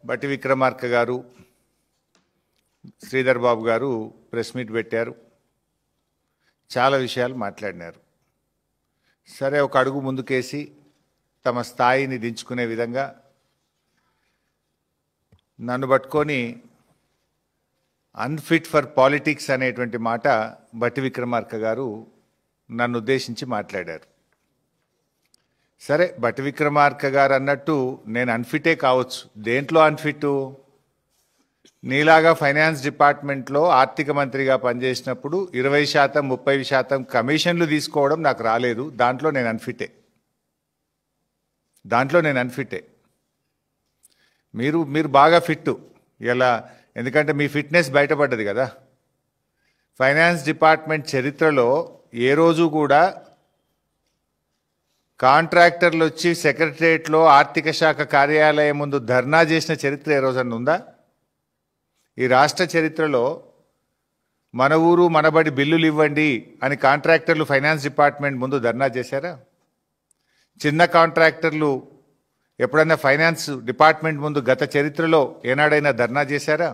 బట్టి విక్రమార్క గారు, శ్రీధర్ బాబు గారు ప్రెస్ మీట్ పెట్టారు. చాలా విషయాలు మాట్లాడినారు. సరే, ఒక అడుగు ముందుకేసి తమ స్థాయిని దించుకునే విధంగా నన్ను పట్టుకొని అన్ఫిట్ ఫర్ పాలిటిక్స్ అనేటువంటి మాట బట్టి విక్రమార్క గారు నన్ను ఉద్దేశించి మాట్లాడారు. సరే, బట్టి విక్రమార్క గారు అన్నట్టు నేను అన్ఫిటే కావచ్చు. దేంట్లో అన్ఫిట్? నీలాగా ఫైనాన్స్ డిపార్ట్మెంట్లో ఆర్థిక మంత్రిగా పనిచేసినప్పుడు 20%, 30% కమిషన్లు తీసుకోవడం నాకు రాలేదు. దాంట్లో నేను అన్ఫిటే. మీరు బాగా ఫిట్ ఇలా, ఎందుకంటే మీ ఫిట్నెస్ బయటపడ్డది కదా. ఫైనాన్స్ డిపార్ట్మెంట్ చరిత్రలో ఏ రోజు కూడా కాంట్రాక్టర్లు వచ్చి సెక్రటరియట్లో ఆర్థిక శాఖ కార్యాలయం ముందు ధర్నా చేసిన చరిత్ర ఏ రోజన్నా ఉందా? ఈ రాష్ట్ర చరిత్రలో మన ఊరు మనబడి బిల్లులు ఇవ్వండి అని కాంట్రాక్టర్లు ఫైనాన్స్ డిపార్ట్మెంట్ ముందు ధర్నా చేశారా? చిన్న కాంట్రాక్టర్లు ఎప్పుడైనా ఫైనాన్స్ డిపార్ట్మెంట్ ముందు గత చరిత్రలో ఏనాడైనా ధర్నా చేశారా?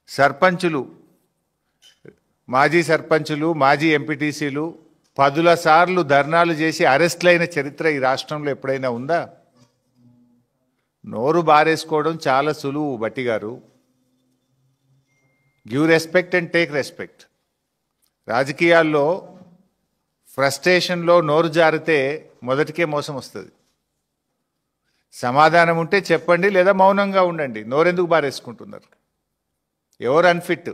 సర్పంచులు, మాజీ సర్పంచులు, మాజీ ఎంపీటీసీలు 10 సార్లు ధర్నాలు చేసి అరెస్టులైన చరిత్ర ఈ రాష్ట్రంలో ఎప్పుడైనా ఉందా? నోరు బారేసుకోవడం చాలా సులువు బట్టి గారు. Give respect and take respect. రాజకీయాల్లో ఫ్రస్ట్రేషన్లో నోరు జారితే మొదటికే మోసం వస్తుంది. సమాధానం ఉంటే చెప్పండి, లేదా మౌనంగా ఉండండి. నోరెందుకు బారేసుకుంటున్నారు? ఎవరు అన్ఫిట్?